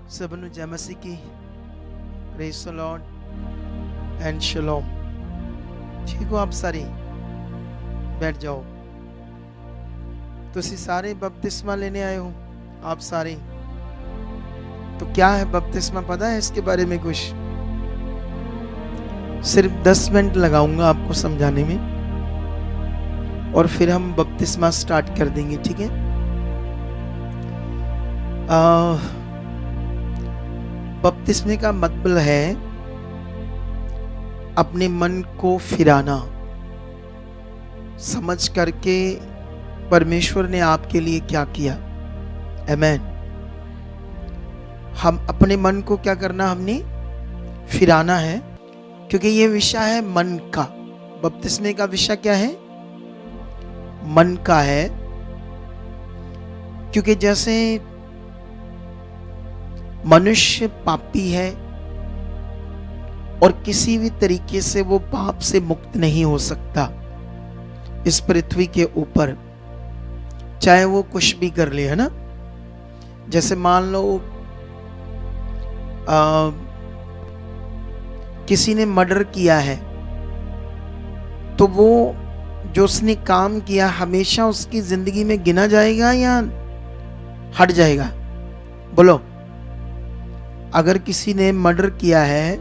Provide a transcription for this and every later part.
सबनु जय मसीह की। Praise the lord and shalom. ठीक हो आप सारे? बैठ जाओ। तुसी सारे बपतिस्मा लेने आए हो आप सारे? तो क्या है बपतिस्मा, पता है इसके बारे में कुछ? सिर्फ 10 मिनट लगाऊंगा आपको समझाने में और फिर हम बपतिस्मा स्टार्ट कर देंगे, ठीक है? बपतिस्मे का मतलब है अपने मन को फिराना, समझ करके परमेश्वर ने आपके लिए क्या किया। आमेन। हम अपने मन को क्या करना, हमने फिराना है, क्योंकि ये विषय है मन का। बपतिस्मे का विषय क्या है? मन का है। क्योंकि जैसे मनुष्य पापी है और किसी भी तरीके से वो पाप से मुक्त नहीं हो सकता इस पृथ्वी के ऊपर, चाहे वो कुछ भी कर ले, है ना? जैसे मान लो किसी ने मर्डर किया है, तो वो जो उसने काम किया हमेशा उसकी जिंदगी में गिना जाएगा या हट जाएगा? बोलो। अगर किसी ने मर्डर किया है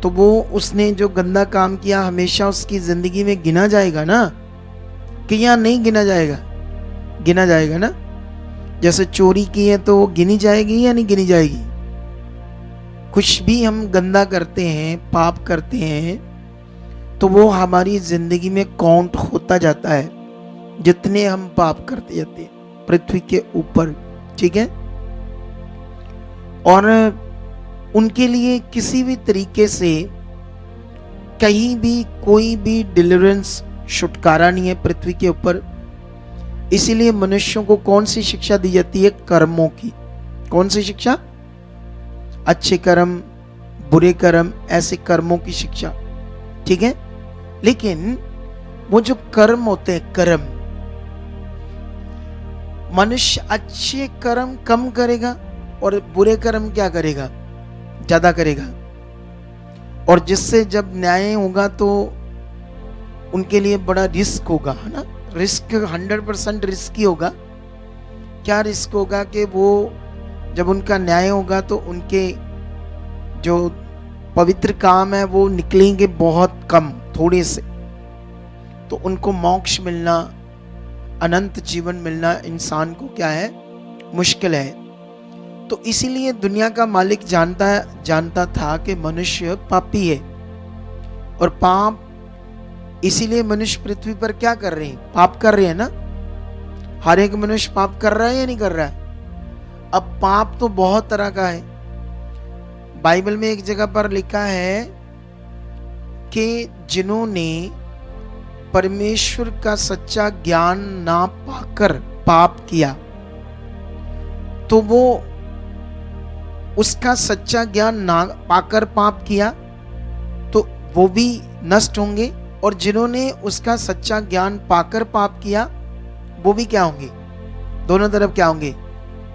तो वो उसने जो गंदा काम किया हमेशा उसकी जिंदगी में गिना जाएगा ना, कि या नहीं गिना जाएगा? गिना जाएगा ना। जैसे चोरी की है तो वो गिनी जाएगी या नहीं गिनी जाएगी? कुछ भी हम गंदा करते हैं, पाप करते हैं, तो वो हमारी जिंदगी में काउंट होता जाता है जितने हम पाप करते जाते हैं पृथ्वी के ऊपर, ठीक है? और उनके लिए किसी भी तरीके से कहीं भी कोई भी डिलीवरेंस, छुटकारा नहीं है पृथ्वी के ऊपर। इसीलिए मनुष्यों को कौन सी शिक्षा दी जाती है? कर्मों की। कौन सी शिक्षा? अच्छे कर्म, बुरे कर्म, ऐसे कर्मों की शिक्षा, ठीक है? लेकिन वो जो कर्म होते हैं, कर्म, मनुष्य अच्छे कर्म कम करेगा और बुरे कर्म क्या करेगा? ज्यादा करेगा। और जिससे जब न्याय होगा तो उनके लिए बड़ा रिस्क होगा, है ना? रिस्क 100% रिस्की होगा। क्या रिस्क होगा कि वो जब उनका न्याय होगा तो उनके जो पवित्र काम है वो निकलेंगे बहुत कम, थोड़े से, तो उनको मोक्ष मिलना, अनंत जीवन मिलना इंसान को क्या है? मुश्किल है। तो इसीलिए दुनिया का मालिक जानता था कि मनुष्य पापी है और पाप, इसीलिए मनुष्य पृथ्वी पर क्या कर रहे हैं? पाप कर रहे हैं ना। हर एक मनुष्य पाप कर रहा है या नहीं कर रहा है? अब पाप तो बहुत तरह का है। बाइबल में एक जगह पर लिखा है कि जिन्होंने परमेश्वर का सच्चा ज्ञान ना पाकर पाप किया, तो वो उसका सच्चा ज्ञान ना पाकर पाप किया तो वो भी नष्ट होंगे, और जिन्होंने उसका सच्चा ज्ञान पाकर पाप किया वो भी क्या होंगे? दोनों तरफ क्या होंगे?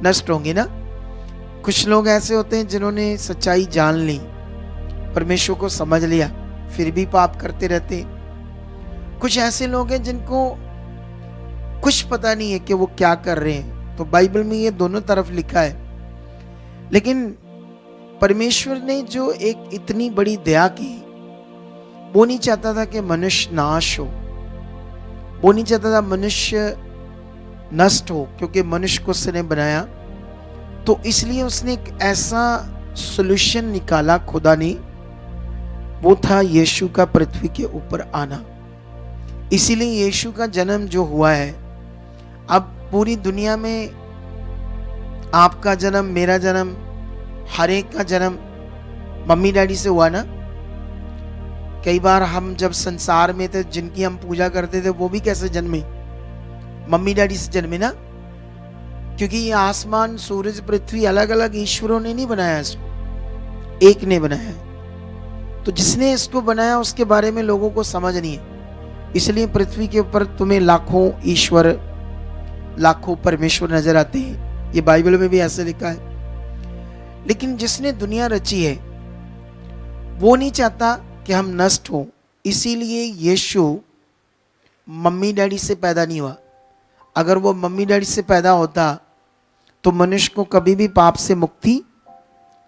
नष्ट होंगे ना। कुछ लोग ऐसे होते हैं जिन्होंने सच्चाई जान ली, परमेश्वर को समझ लिया, फिर भी पाप करते रहते हैं। कुछ ऐसे लोग हैं जिनको कुछ पता नहीं है कि वो क्या कर रहे हैं। तो बाइबल में ये दोनों तरफ लिखा है। लेकिन परमेश्वर ने जो एक इतनी बड़ी दया की, वो नहीं चाहता था कि मनुष्य नाश हो, वो नहीं चाहता था मनुष्य नष्ट हो, क्योंकि मनुष्य को उसने बनाया। तो इसलिए उसने एक ऐसा सॉल्यूशन निकाला खुदा ने, वो था यीशु का पृथ्वी के ऊपर आना। इसीलिए यीशु का जन्म जो हुआ है, अब पूरी दुनिया में आपका जन्म, मेरा जन्म, हर एक का जन्म मम्मी डैडी से हुआ ना। कई बार हम जब संसार में थे, जिनकी हम पूजा करते थे, वो भी कैसे जन्मे? मम्मी डैडी से जन्मे ना। क्योंकि ये आसमान, सूरज, पृथ्वी अलग अलग ईश्वरों ने नहीं बनाया, इसको एक ने बनाया। तो जिसने इसको बनाया उसके बारे में लोगों को समझ नहीं है। इसलिए पृथ्वी के ऊपर तुम्हें लाखों ईश्वर, लाखों परमेश्वर नजर आते हैं। ये बाइबल में भी ऐसे लिखा है। लेकिन जिसने दुनिया रची है वो नहीं चाहता कि हम नष्ट हो। इसीलिए यीशु मम्मी डैडी से पैदा नहीं हुआ। अगर वो मम्मी डैडी से पैदा होता तो मनुष्य को कभी भी पाप से मुक्ति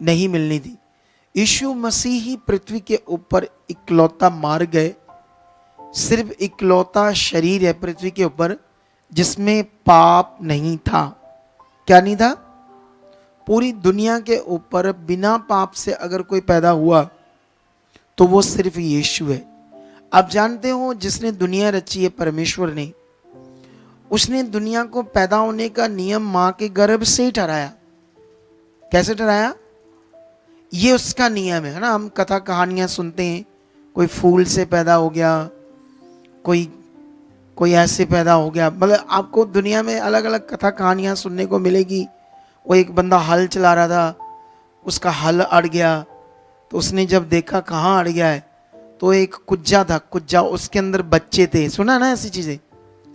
नहीं मिलनी थी। यीशु मसीह ही पृथ्वी के ऊपर इकलौता मार्ग है, सिर्फ इकलौता शरीर है पृथ्वी के ऊपर जिसमें पाप नहीं था। क्या नहीं था? पूरी दुनिया के ऊपर बिना पाप से अगर कोई पैदा हुआ तो वो सिर्फ यीशु है। आप जानते हो जिसने दुनिया रची है परमेश्वर ने, उसने दुनिया को पैदा होने का नियम मां के गर्भ से ही ठहराया। कैसे ठहराया? ये उसका नियम है ना। हम कथा कहानियां सुनते हैं, कोई फूल से पैदा हो गया, कोई ऐसे पैदा हो गया। मतलब आपको दुनिया में अलग अलग कथा कहानियां सुनने को मिलेगी। वो एक बंदा हल चला रहा था, उसका हल अड़ गया, तो उसने जब देखा कहाँ अड़ गया है तो एक कुज्जा था, कुज्जा, उसके अंदर बच्चे थे। सुना ना ऐसी चीजें?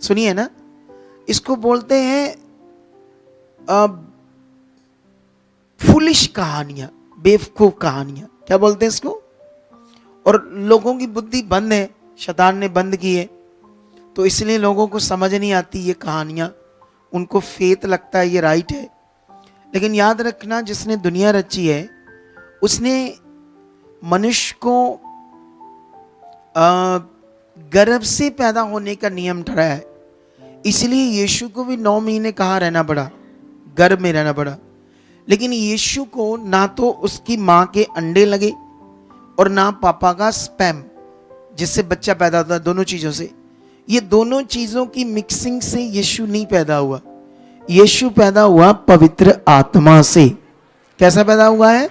सुनिए ना। इसको बोलते हैं फुलिश कहानियां, बेवकूफ कहानियां। क्या बोलते हैं इसको? और लोगों की बुद्धि बंद है, शैतान ने बंद की है, तो इसलिए लोगों को समझ नहीं आती ये कहानियां। उनको फेत लगता है ये राइट है। लेकिन याद रखना, जिसने दुनिया रची है उसने मनुष्य को गर्भ से पैदा होने का नियम ठहराया है। इसलिए यीशु को भी 9 महीने कहाँ रहना पड़ा? गर्भ में रहना पड़ा। लेकिन यीशु को ना तो उसकी माँ के अंडे लगे और ना पापा का स्पर्म जिससे बच्चा पैदा होता है, दोनों चीजों से। ये दोनों चीजों की मिक्सिंग से यीशु नहीं पैदा हुआ। यीशु पैदा हुआ पवित्र आत्मा से। कैसा पैदा हुआ है?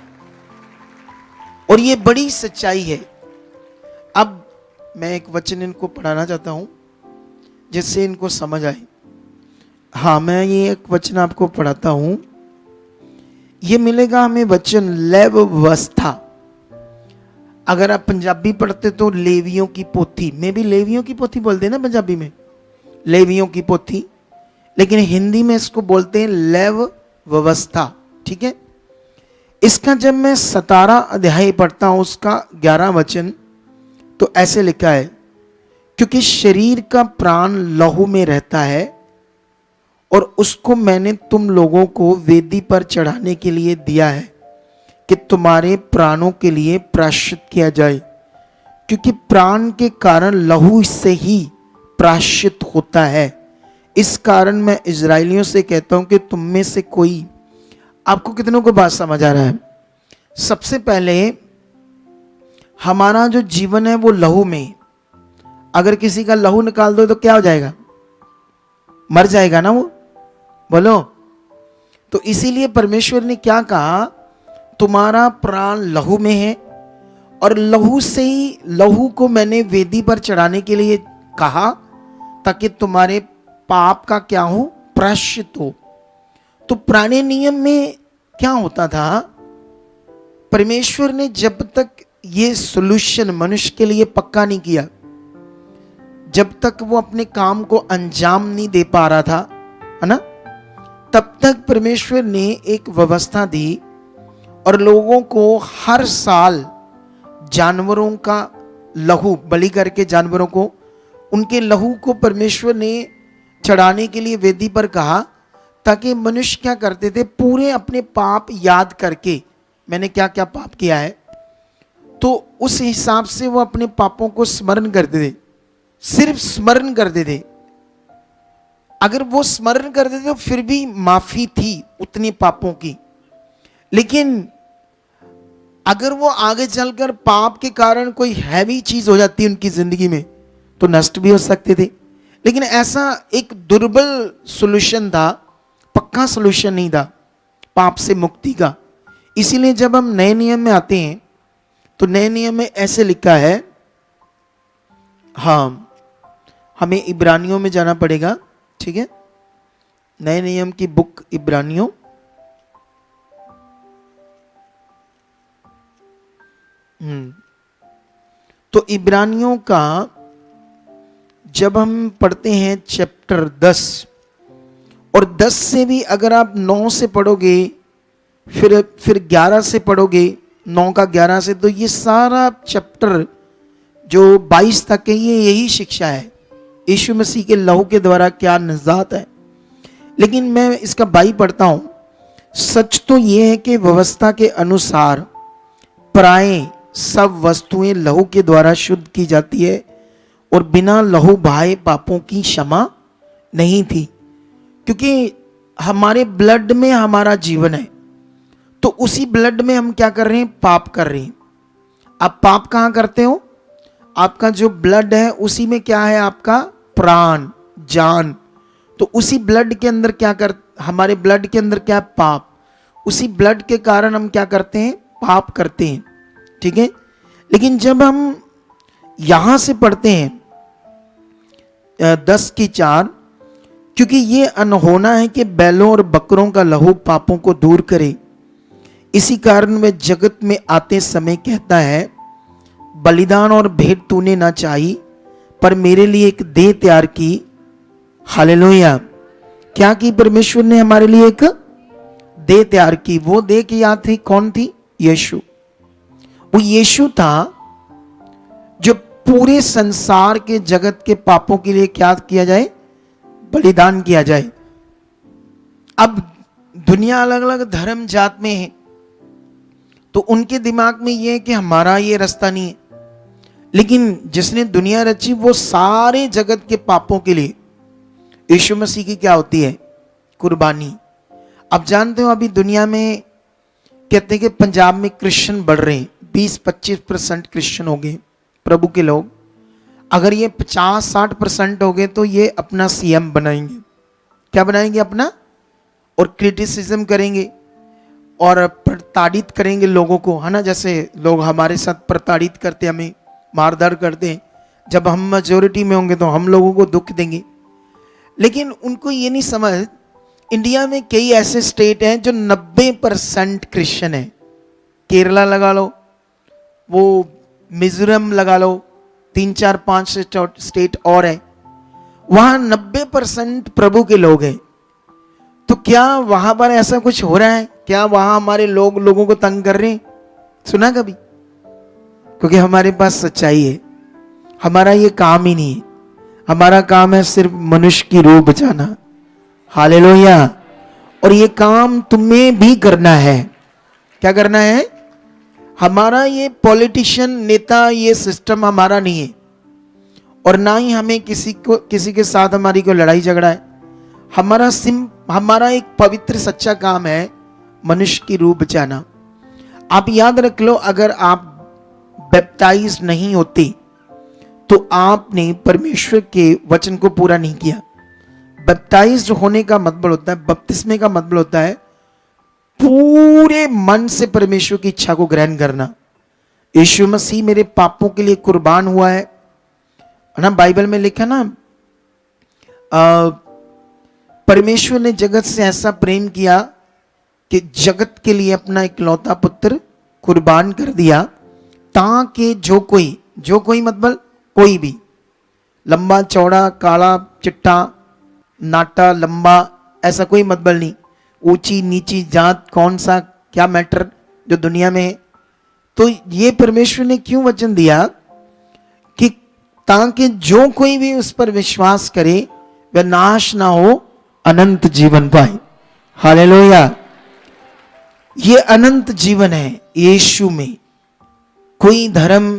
और ये बड़ी सच्चाई है। अब मैं एक वचन इनको पढ़ाना चाहता हूं जिससे इनको समझ आए। हाँ, मैं ये एक वचन आपको पढ़ाता हूं। ये मिलेगा हमें वचन लेव व्यवस्था। अगर आप पंजाबी पढ़ते तो लेवियों की पोथी में भी लेवियों की पोथी बोलते हैं ना पंजाबी में, लेवियों की पोथी। लेकिन हिंदी में इसको बोलते हैं लेव व्यवस्था। ठीक है। इसका जब मैं 17 अध्याय पढ़ता हूं, उसका 11 वचन, तो ऐसे लिखा है, क्योंकि शरीर का प्राण लहू में रहता है और उसको मैंने तुम लोगों को वेदी पर चढ़ाने के लिए दिया है कि तुम्हारे प्राणों के लिए प्रायश्चित किया जाए, क्योंकि प्राण के कारण लहू से ही प्रायश्चित होता है। इस कारण मैं इजराइलियों से कहता हूं कि तुम में से कोई, आपको कितनों को बात समझ आ रहा है? सबसे पहले हमारा जो जीवन है वो लहू में। अगर किसी का लहू निकाल दो तो क्या हो जाएगा? मर जाएगा ना वो। बोलो। तो इसीलिए परमेश्वर ने क्या कहा? तुम्हारा प्राण लहू में है और लहू से ही, लहू को मैंने वेदी पर चढ़ाने के लिए कहा ताकि तुम्हारे पाप का क्या हो? प्रायश्चित हो। तो पुराने नियम में क्या होता था? परमेश्वर ने जब तक ये सॉल्यूशन मनुष्य के लिए पक्का नहीं किया, जब तक वो अपने काम को अंजाम नहीं दे पा रहा था, है ना, तब तक परमेश्वर ने एक व्यवस्था दी और लोगों को हर साल जानवरों का लहू बलि करके, जानवरों को, उनके लहू को परमेश्वर ने चढ़ाने के लिए वेदी पर कहा, ताकि मनुष्य क्या करते थे? पूरे अपने पाप याद करके, मैंने क्या क्या पाप किया है, तो उस हिसाब से वो अपने पापों को स्मरण करते थे। सिर्फ स्मरण करते थे। अगर वो स्मरण करते थे तो फिर भी माफी थी उतने पापों की। लेकिन अगर वो आगे चलकर पाप के कारण कोई हैवी चीज हो जाती उनकी जिंदगी में तो नष्ट भी हो सकते थे। लेकिन ऐसा एक दुर्बल सॉल्यूशन था, पक्का सॉल्यूशन नहीं था पाप से मुक्ति का। इसीलिए जब हम नए नियम में आते हैं तो नए नियम में ऐसे लिखा है, हाँ, हमें इब्रानियों में जाना पड़ेगा। ठीक है, नए नियम की बुक इब्रानियों, तो इब्रानियों का जब हम पढ़ते हैं चैप्टर 10 और 10 से भी अगर आप 9 से पढ़ोगे फिर 11 से पढ़ोगे, 9 का 11 से, तो ये सारा चैप्टर जो 22 तक है ये यही शिक्षा है, यीशु मसीह के लहू के द्वारा क्या निजात है। लेकिन मैं इसका 22 पढ़ता हूं। सच तो ये है कि व्यवस्था के अनुसार प्राय सब वस्तुएं लहू के द्वारा शुद्ध की जाती है, और बिना लहू बहाए पापों की क्षमा नहीं थी। क्योंकि हमारे ब्लड में हमारा जीवन है, तो उसी ब्लड में हम क्या कर रहे हैं, पाप कर रहे हैं। आप पाप कहाँ करते हो, आपका जो ब्लड है उसी में क्या है, आपका प्राण, जान। तो उसी ब्लड के अंदर हमारे ब्लड के अंदर क्या है, पाप। उसी ब्लड के कारण हम क्या करते हैं, पाप करते हैं, ठीक है। लेकिन जब हम यहां से पढ़ते हैं 10 की 4, क्योंकि ये अनहोना है कि बैलों और बकरों का लहू पापों को दूर करे, इसी कारण वह जगत में आते समय कहता है, बलिदान और भेंट तूने ना चाही, पर मेरे लिए एक देह तैयार की। हालेलुया। क्या की परमेश्वर ने हमारे लिए, एक देह तैयार की। वो देह की याद थी, कौन थी, यीशु। वो यीशु था जो पूरे संसार के जगत के पापों के लिए क्या किया जाए, बलिदान किया जाए। अब दुनिया अलग अलग धर्म जात में है, तो उनके दिमाग में यह है कि हमारा ये रास्ता नहीं है। लेकिन जिसने दुनिया रची वो सारे जगत के पापों के लिए यीशु मसीह की क्या होती है, कुर्बानी। अब जानते हो अभी दुनिया में कहते हैं कि पंजाब में क्रिश्चियन बढ़ रहे हैं, 20-25% क्रिश्चियन हो गए प्रभु के लोग। अगर ये 50-60% हो गए तो ये अपना सीएम बनाएंगे। क्या बनाएंगे, अपना, और क्रिटिसिज्म करेंगे और प्रताड़ित करेंगे लोगों को, है ना। जैसे लोग हमारे साथ प्रताड़ित करते, हमें मारधाड़ करते हैं, जब हम मेजोरिटी में होंगे तो हम लोगों को दुख देंगे। लेकिन उनको ये नहीं समझ, इंडिया में कई ऐसे स्टेट हैं जो 90% क्रिश्चियन है। केरला लगा लो, वो मिजोरम लगा लो, 3-4-5 स्टेट और है, वहां 90% प्रभु के लोग हैं। तो क्या वहां पर ऐसा कुछ हो रहा है, क्या वहां हमारे लोगों को तंग कर रहे हैं, सुना कभी? क्योंकि हमारे पास सच्चाई है। हमारा ये काम ही नहीं है, हमारा काम है सिर्फ मनुष्य की रूह बचाना। हालेलुया। और ये काम तुम्हें भी करना है। क्या करना है? हमारा ये पॉलिटिशियन, नेता, ये सिस्टम हमारा नहीं है, और ना ही हमें किसी के साथ हमारी कोई लड़ाई झगड़ा है। हमारा एक पवित्र सच्चा काम है मनुष्य की रूह बचाना। आप याद रख लो, अगर आप बैप्टाइज नहीं होते तो आपने परमेश्वर के वचन को पूरा नहीं किया। बैप्टाइज्ड होने का मतलब होता है, बपतिस्मे का मतलब होता है पूरे मन से परमेश्वर की इच्छा को ग्रहण करना। यीशु मसीह मेरे पापों के लिए कुर्बान हुआ है ना। बाइबल में लिखा ना, परमेश्वर ने जगत से ऐसा प्रेम किया कि जगत के लिए अपना इकलौता पुत्र कुर्बान कर दिया, ताकि जो कोई मतलब कोई भी, लंबा चौड़ा, काला चिट्टा, नाटा लंबा, ऐसा कोई मतलब नहीं, ऊंची नीची जात, कौन सा क्या मैटर जो दुनिया में है। तो ये परमेश्वर ने क्यों वचन दिया कि ताकि जो कोई भी उस पर विश्वास करे वह नाश ना हो, अनंत जीवन पाए। हालेलुया। ये अनंत जीवन है यीशु में, कोई धर्म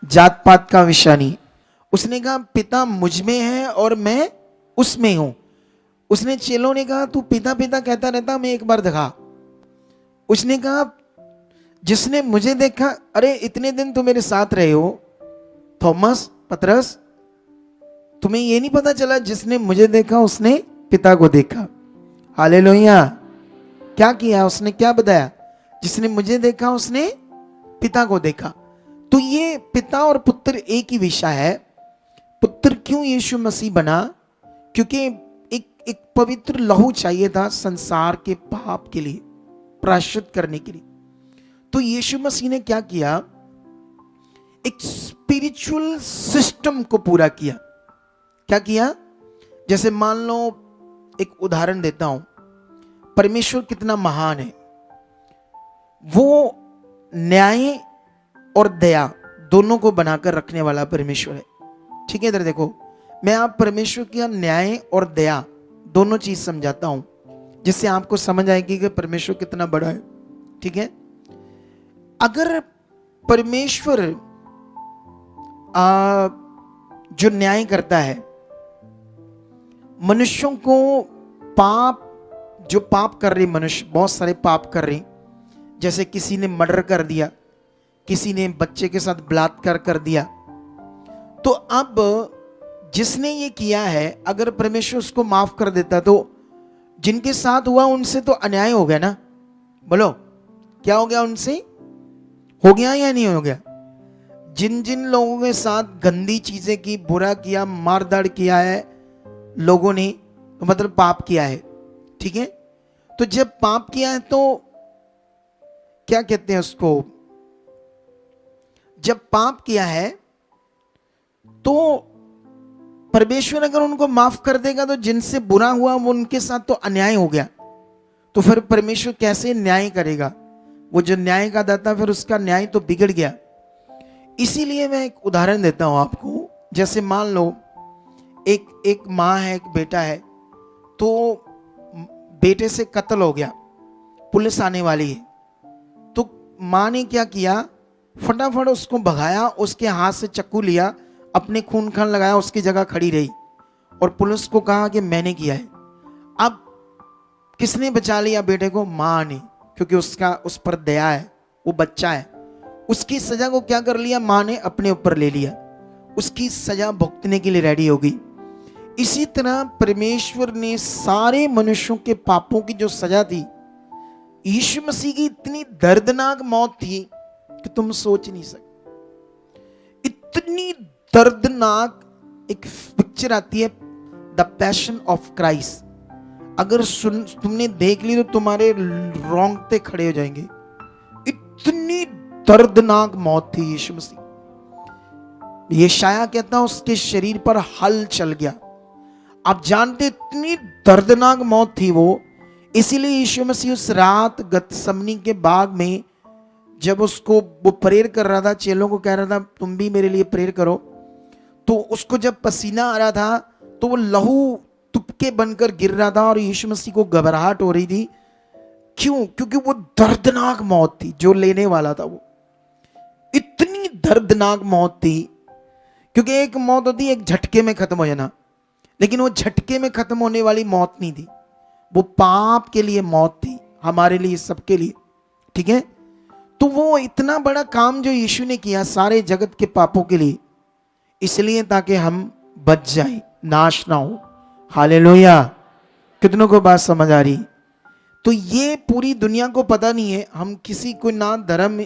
जात पात का विषय नहीं। उसने कहा पिता मुझ में है और मैं उसमें हूं। उसने चेलों ने कहा तू पिता पिता कहता रहता, मैं एक बार दिखा। उसने कहा जिसने मुझे देखा, अरे इतने दिन तो मेरे साथ रहे हो थॉमस, पतरस, तुम्हें ये नहीं पता चला जिसने मुझे देखा उसने पिता को देखा। हालेलुया। क्या किया उसने, क्या बताया? जिसने मुझे देखा उसने पिता को देखा। तो ये पिता और पुत्र एक ही विषय है। पुत्र क्यों यीशु मसीह बना? क्योंकि एक पवित्र लहू चाहिए था संसार के पाप के लिए, प्रायश्चित करने के लिए। तो यीशु मसीह ने क्या किया? एक स्पिरिचुअल सिस्टम को पूरा किया। क्या किया? जैसे मान लो, एक उदाहरण देता हूं, परमेश्वर कितना महान है। वो न्याय और दया दोनों को बनाकर रखने वाला परमेश्वर है। ठीक है, इधर देखो, मैं आप परमेश्वर की न्याय और दया दोनों चीज समझाता हूं, जिससे आपको समझ आएगी कि परमेश्वर कितना बड़ा है। ठीक है, अगर परमेश्वर जो न्याय करता है, मनुष्यों को जो पाप कर रहे मनुष्य, बहुत सारे पाप कर रहे, जैसे किसी ने मर्डर कर दिया, किसी ने बच्चे के साथ बलात्कार कर दिया, तो अब जिसने ये किया है अगर परमेश्वर उसको माफ कर देता तो जिनके साथ हुआ उनसे तो अन्याय हो गया ना। बोलो क्या हो गया, उनसे हो गया या नहीं हो गया? जिन जिन लोगों के साथ गंदी चीजें की, बुरा किया, मारदाड़ किया है लोगों ने, तो मतलब पाप किया है। ठीक है, तो जब पाप किया है तो क्या कहते हैं उसको, जब पाप किया है तो परमेश्वर अगर उनको माफ कर देगा तो जिनसे बुरा हुआ वो उनके साथ तो अन्याय हो गया, तो फिर परमेश्वर कैसे न्याय करेगा? वो जो न्याय का दाता, फिर उसका न्याय तो बिगड़ गया। इसीलिए मैं एक उदाहरण देता हूं आपको। जैसे मान लो एक माँ है, एक बेटा है, तो बेटे से कत्ल हो गया, पुलिस आने वाली है, तो माँ ने क्या किया, फटाफट उसको भगाया, उसके हाथ से चाकू लिया, अपने खून खान लगाया, उसकी जगह खड़ी रही और पुलिस को कहा कि मैंने किया है। अब किसने बचा लिया बेटे को? माँ ने, क्योंकि उसका उस पर दया है, वो बच्चा है। उसकी सजा को क्या कर लिया? माँ ने अपने ऊपर ले लिया, उसकी सजा भुगतने के लिए रेडी हो गई। इसी तरह परमेश्वर ने सारे मनुष्यों के पापों की जो सजा थी, यीशु मसीह की इतनी दर्दनाक मौत थी कि तुम सोच नहीं सकते। इतनी दर्दनाक एक पिक्चर आती है, द पैशन ऑफ क्राइस्ट। अगर तुमने देख ली तो तुम्हारे रोंगटे खड़े हो जाएंगे। इतनी दर्दनाक मौत थी यीशु मसीह। यशाया कहता है उसके शरीर पर हल चल गया। आप जानते इतनी दर्दनाक मौत थी वो। इसीलिए यीशु मसीह उस रात गतसमनी के बाग में जब उसको वो प्रेयर कर रहा था, चेलों को कह रहा था तुम भी मेरे लिए प्रेयर करो, तो उसको जब पसीना आ रहा था तो वो लहू तुपके बनकर गिर रहा था और यीशु मसीह को घबराहट हो रही थी। क्यों? क्योंकि वो दर्दनाक मौत थी जो लेने वाला था। वो इतनी दर्दनाक मौत थी, क्योंकि एक मौत होती है एक झटके में खत्म हो जाना, लेकिन वो झटके में खत्म होने वाली मौत नहीं थी, वो पाप के लिए मौत थी, हमारे लिए, सबके लिए। ठीक है, तो वो इतना बड़ा काम जो यीशु ने किया सारे जगत के पापों के लिए, इसलिए ताकि हम बच जाए, नाश ना हो। हालेलुया। कितनों को बात समझ आ रही? तो ये पूरी दुनिया को पता नहीं है। हम किसी को ना धर्म,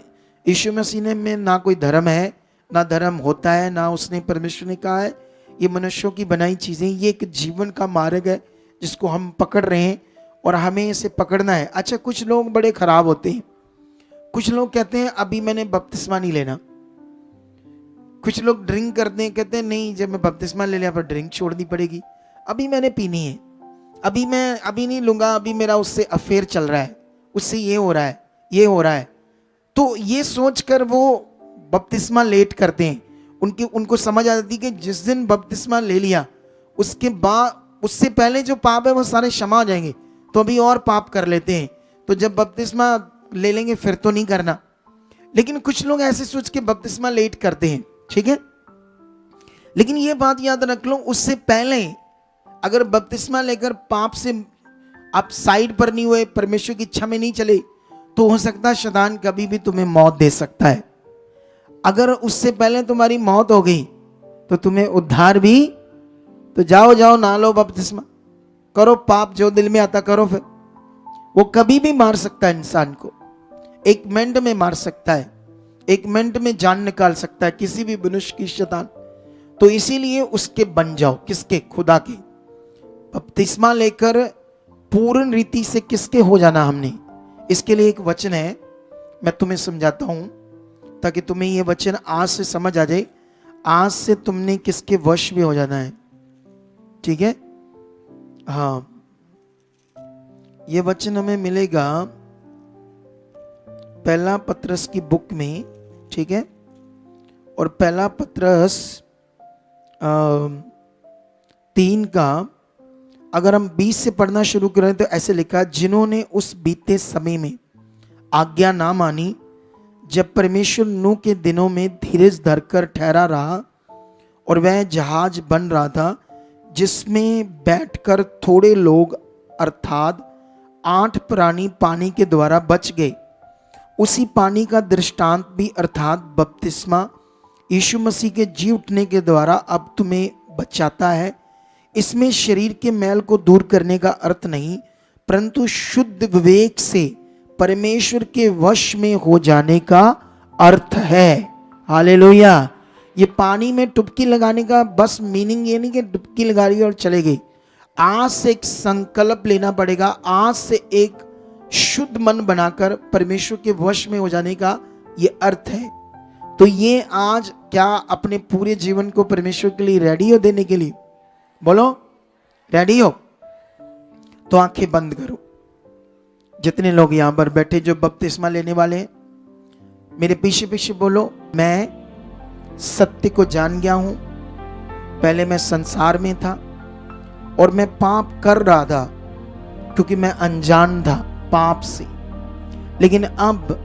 यीशु मसीह ने में ना कोई धर्म है, ना धर्म होता है, ना उसने, परमेश्वर ने कहा है ये मनुष्यों की बनाई चीजें, ये एक जीवन का मार्ग है जिसको हम पकड़ रहे हैं और हमें इसे पकड़ना है। अच्छा, कुछ लोग बड़े खराब होते हैं। कुछ लोग कहते हैं अभी मैंने बपतिस्मा नहीं लेना। कुछ लोग ड्रिंक करते हैं, कहते हैं नहीं जब मैं बपतिस्मा ले लिया पर ड्रिंक छोड़नी पड़ेगी, अभी मैंने पीनी है, अभी मैं अभी नहीं लूंगा, अभी मेरा उससे अफेयर चल रहा है, उससे ये हो रहा है, ये हो रहा है। तो ये सोचकर वो बपतिस्मा लेट करते हैं। उनको समझ आ जाती है कि जिस दिन बपतिस्मा ले लिया उसके बाद, उससे पहले जो पाप है वो सारे क्षमा हो जाएंगे, तो अभी और पाप कर लेते हैं, तो जब बपतिस्मा ले लेंगे फिर तो नहीं करना। लेकिन कुछ लोग ऐसे सोच के बपतिस्मा लेट करते हैं। ठीक है, लेकिन ये बात याद रख लो, उससे पहले अगर बपतिस्मा लेकर पाप से आप साइड पर नहीं हुए, परमेश्वर की इच्छा में नहीं चले, तो हो सकता है शैतान कभी भी तुम्हें मौत दे सकता है। अगर उससे पहले तुम्हारी मौत हो गई तो तुम्हें उद्धार भी, तो जाओ ना लो बपतिस्मा, करो पाप जो दिल में आता करो। फिर वो कभी भी मार सकता है इंसान को, एक मिनट में मार सकता है, एक मिनट में जान निकाल सकता है किसी भी मनुष्य की शैतान। तो इसीलिए उसके बन जाओ, किसके? खुदा के। बपतिस्मा लेकर पूर्ण रीति से किसके हो जाना हमने, इसके लिए एक वचन है, मैं तुम्हें समझाता हूं ताकि तुम्हें ये वचन आज से समझ आ जाए। आज से तुमने किसके वश में हो जाना है। ठीक है, हाँ, ये वचन हमें मिलेगा पहला पत्रस की बुक में, ठीक है, और पहला पत्रस 3 का अगर हम 20 से पढ़ना शुरू करें तो ऐसे लिखा, जिन्होंने उस बीते समय में आज्ञा ना मानी, जब परमेश्वर नूह के दिनों में धीरज धरकर ठहरा रहा और वह जहाज बन रहा था जिसमें बैठकर थोड़े लोग अर्थात 8 प्राणी पानी के द्वारा बच गए। उसी पानी का दृष्टांत भी अर्थात बपतिस्मा यीशु मसीह के जी उठने के द्वारा अब तुम्हें बचाता है। इसमें शरीर के मैल को दूर करने का अर्थ नहीं, परंतु शुद्ध विवेक से परमेश्वर के वश में हो जाने का अर्थ है। हालेलुया। ये पानी में डुबकी लगाने का बस मीनिंग ये नहीं कि डुबकी लगा रही और चले गई। आज से एक संकल्प लेना पड़ेगा, आज से एक शुद्ध मन बनाकर परमेश्वर के वश में हो जाने का ये अर्थ है। तो ये आज क्या अपने पूरे जीवन को परमेश्वर के लिए रेडी हो देने के लिए? बोलो रेडी हो? तो आंखें बंद करो। जितने लोग यहां पर बैठे जो बपतिस्मा लेने वाले हैं, मेरे पीछे पीछे बोलो, मैं सत्य को जान गया हूं। पहले मैं संसार में था और मैं पाप कर रहा था क्योंकि मैं अनजान था पाप से, लेकिन अब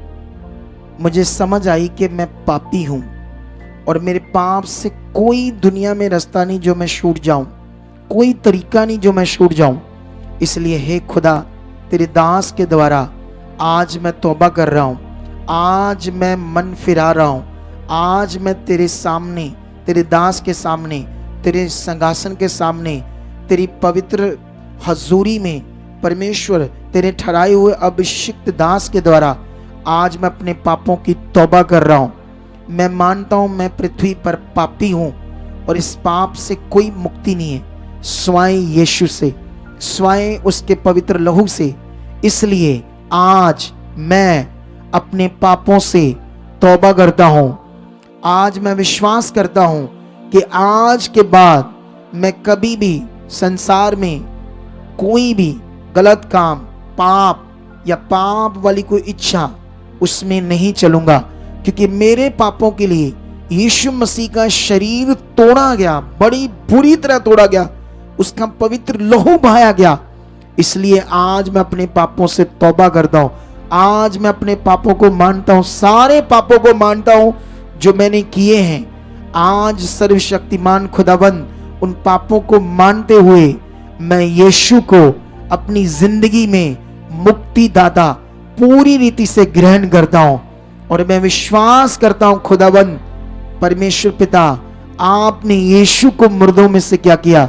मुझे समझ आई कि मैं पापी हूं और मेरे पाप से कोई दुनिया में रास्ता नहीं जो मैं छूट जाऊं, कोई तरीका नहीं जो मैं छूट जाऊं। इसलिए हे खुदा, तेरे दास के द्वारा आज मैं तौबा कर रहा हूं, आज मैं मन फिरा रहा हूं, आज मैं तेरे सामने, तेरे दास के सामने, तेरे संगासन के सामने, तेरी पवित्र हजूरी में परमेश्वर तेरे ठहराए हुए अभिषिक्त दास के द्वारा आज मैं अपने पापों की तौबा कर रहा हूं। मैं मानता हूं मैं पृथ्वी पर पापी हूं और इस पाप से कोई मुक्ति नहीं है स्वाय यीशु से, स्वाय उसके पवित्र लहू से। इसलिए आज मैं अपने पापों से तौबा करता हूं। आज मैं विश्वास करता हूं कि आज के बाद मैं कभी भी संसार में कोई भी गलत काम, पाप या पाप वाली कोई इच्छा उसमें नहीं चलूंगा, क्योंकि मेरे पापों के लिए यीशु मसीह का शरीर तोड़ा गया, बड़ी बुरी तरह तोड़ा गया, उसका पवित्र लहू बहाया गया। इसलिए आज मैं अपने पापों से तौबा करता हूं। आज मैं अपने पापों को मानता हूं, सारे पापों को मानता हूं जो मैंने किए हैं। आज सर्वशक्तिमान खुदावंद उन पापों को मानते हुए मैं यीशु को अपनी जिंदगी में मुक्तिदाता पूरी रीति से ग्रहण करता हूं और मैं विश्वास करता हूं खुदावंद परमेश्वर पिता, आपने यीशु को मुर्दों में से क्या किया?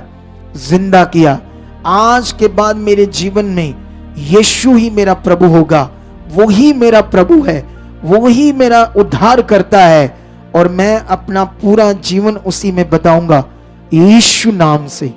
जिंदा किया। आज के बाद मेरे जीवन में यीशु ही मेरा प्रभु होगा, वो ही मेरा प्रभु है, वो ही मेरा उद्धार करता है और मैं अपना पूरा जीवन उसी में बताऊंगा यीशु नाम से।